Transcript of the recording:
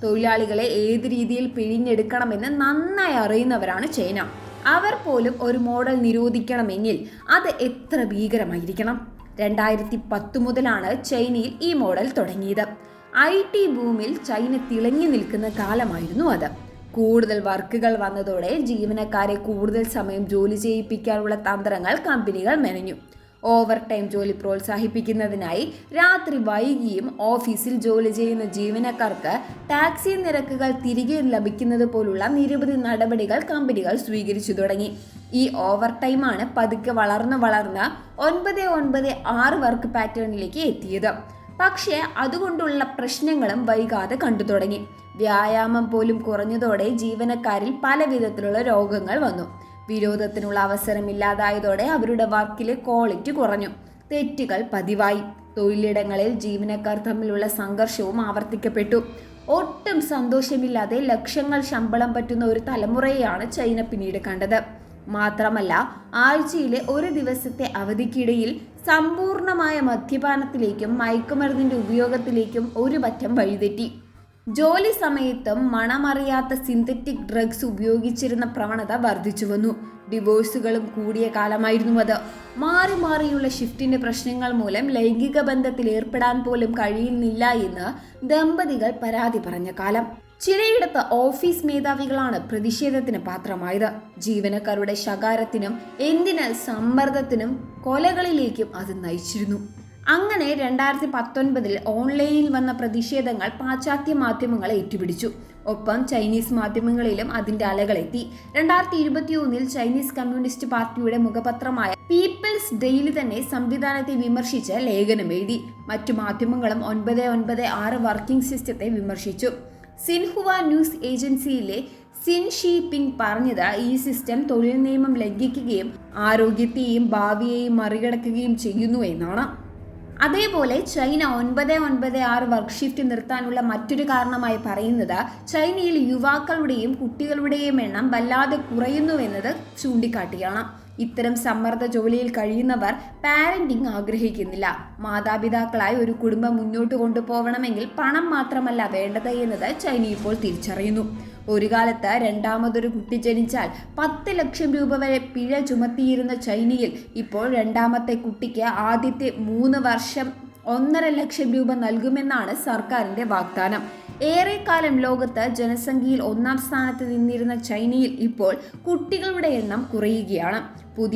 തൊഴിലാളികളെ ഏത് രീതിയിൽ പിഴിഞ്ഞെടുക്കണമെന്ന് നന്നായി അറിയുന്നവരാണ് ചൈന. അവർ പോലും ഒരു മോഡൽ നിരോധിക്കണമെങ്കിൽ അത് എത്ര ഭീകരമായിരിക്കണം. 2010 മുതലാണ് ചൈനയിൽ ഈ മോഡൽ തുടങ്ങിയത്. IT ബൂമിൽ ചൈന തിളങ്ങി നിൽക്കുന്ന കാലമായിരുന്നു അത്. കൂടുതൽ വർക്കുകൾ വന്നതോടെ ജീവനക്കാരെ കൂടുതൽ സമയം ജോലി ചെയ്യിപ്പിക്കാനുള്ള തന്ത്രങ്ങൾ കമ്പനികൾ മെനഞ്ഞു. ഓവർ ടൈം ജോലി പ്രോത്സാഹിപ്പിക്കുന്നതിനായി രാത്രി വൈകിയും ഓഫീസിൽ ജോലി ചെയ്യുന്ന ജീവനക്കാർക്ക് ടാക്സി നിരക്കുകൾ തിരികെ ലഭിക്കുന്നത് പോലുള്ള നിരവധി നടപടികൾ കമ്പനികൾ സ്വീകരിച്ചു തുടങ്ങി. ഈ ഓവർ ടൈമാണ് പതുക്കെ വളർന്ന് 9-9-6 വർക്ക് പാറ്റേണിലേക്ക് എത്തിയത്. പക്ഷേ അതുകൊണ്ടുള്ള പ്രശ്നങ്ങളും വൈകാതെ കണ്ടു തുടങ്ങി. വ്യായാമം പോലും കുറഞ്ഞതോടെ ജീവനക്കാരിൽ പല വിധത്തിലുള്ള രോഗങ്ങൾ വന്നു. വിരോധത്തിനുള്ള അവസരമില്ലാതായതോടെ അവരുടെ വർക്കിലെ ക്വാളിറ്റി കുറഞ്ഞു. തെറ്റുകൾ പതിവായി. തൊഴിലിടങ്ങളിൽ ജീവനക്കാർ തമ്മിലുള്ള സംഘർഷവും ആവർത്തിക്കപ്പെട്ടു. ഒട്ടും സന്തോഷമില്ലാതെ ലക്ഷങ്ങൾ ശമ്പളം പറ്റുന്ന ഒരു തലമുറയെയാണ് ചൈന പിന്നീട് കണ്ടത്. മാത്രമല്ല, ആഴ്ചയിലെ ഒരു ദിവസത്തെ അവധിക്കിടയിൽ സമ്പൂർണമായ മദ്യപാനത്തിലേക്കും മയക്കുമരുന്നിന്റെ ഉപയോഗത്തിലേക്കും ഒരു പറ്റം വഴിതെറ്റി. ജോലി സമയത്തും മണമറിയാത്ത സിന്തറ്റിക് ഡ്രഗ്സ് ഉപയോഗിച്ചിരുന്ന പ്രവണത വർദ്ധിച്ചു വന്നു. ഡിവോഴ്സുകളും കൂടിയ കാലമായിരുന്നു അത്. മാറി മാറിയുള്ള ഷിഫ്റ്റിന്റെ പ്രശ്നങ്ങൾ മൂലം ലൈംഗിക ബന്ധത്തിൽ ഏർപ്പെടാൻ പോലും കഴിയുന്നില്ല എന്ന് ദമ്പതികൾ പരാതി പറഞ്ഞ കാലം. ചിലയിടത്ത് ഓഫീസ് മേധാവികളാണ് പ്രതിഷേധത്തിന് പാത്രമായത്. ജീവനക്കാരുടെ ശകാരത്തിനും എന്തിന് സമ്മർദ്ദത്തിനും കൊലകളിലേക്കും അത് നയിച്ചിരുന്നു. അങ്ങനെ 2019 ഓൺലൈനിൽ വന്ന പ്രതിഷേധങ്ങൾ പാശ്ചാത്യ മാധ്യമങ്ങളെ ഏറ്റുപിടിച്ചു. ഒപ്പം ചൈനീസ് മാധ്യമങ്ങളിലും അതിന്റെ അലകളെത്തി. 2021 ചൈനീസ് കമ്മ്യൂണിസ്റ്റ് പാർട്ടിയുടെ മുഖപത്രമായ പീപ്പിൾസ് ഡെയിലി തന്നെ സംവിധാനത്തെ വിമർശിച്ച് ലേഖനം എഴുതി. മറ്റു മാധ്യമങ്ങളും 9-9-6 വർക്കിംഗ് സിസ്റ്റത്തെ വിമർശിച്ചു. സിൻഹുവ ന്യൂസ് ഏജൻസിയിലെ സിൻ ഷി പിങ് പറഞ്ഞത് ഈ സിസ്റ്റം തൊഴിൽ നിയമം ലംഘിക്കുകയും ആരോഗ്യത്തെയും ഭാവിയെയും മറികടക്കുകയും ചെയ്യുന്നു എന്നാണ്. അതേപോലെ ചൈന 9-9-6 വർക്ക് ഷിഫ്റ്റ് നിർത്താനുള്ള മറ്റൊരു കാരണമായി പറയുന്നത് ചൈനയിൽ യുവാക്കളുടെയും കുട്ടികളുടെയും എണ്ണം വല്ലാതെ കുറയുന്നുവെന്നത് ചൂണ്ടിക്കാട്ടിയാണ്. ഇത്തരം സമ്മർദ്ദ ജോലിയിൽ കഴിയുന്നവർ പാരന്റിംഗ് ആഗ്രഹിക്കുന്നില്ല. മാതാപിതാക്കളായി ഒരു കുടുംബം മുന്നോട്ട് കൊണ്ടുപോകണമെങ്കിൽ പണം മാത്രമല്ല വേണ്ടത് എന്നത് ചൈന ഇപ്പോൾ തിരിച്ചറിയുന്നു. ഒരു കാലത്ത് രണ്ടാമതൊരു കുട്ടി ജനിച്ചാൽ 10 ലക്ഷം രൂപ വരെ പിഴ ചുമത്തിയിരുന്ന ചൈനയിൽ ഇപ്പോൾ രണ്ടാമത്തെ കുട്ടിക്ക് ആദ്യത്തെ 3 വർഷം 1.5 ലക്ഷം രൂപ നൽകുമെന്നാണ് സർക്കാരിന്റെ വാഗ്ദാനം. ഏറെക്കാലം ലോകത്ത് ജനസംഖ്യയിൽ 1-ാം സ്ഥാനത്ത് നിന്നിരുന്ന ചൈനയിൽ ഇപ്പോൾ കുട്ടികളുടെ എണ്ണം കുറയുകയാണ്. പുതിയ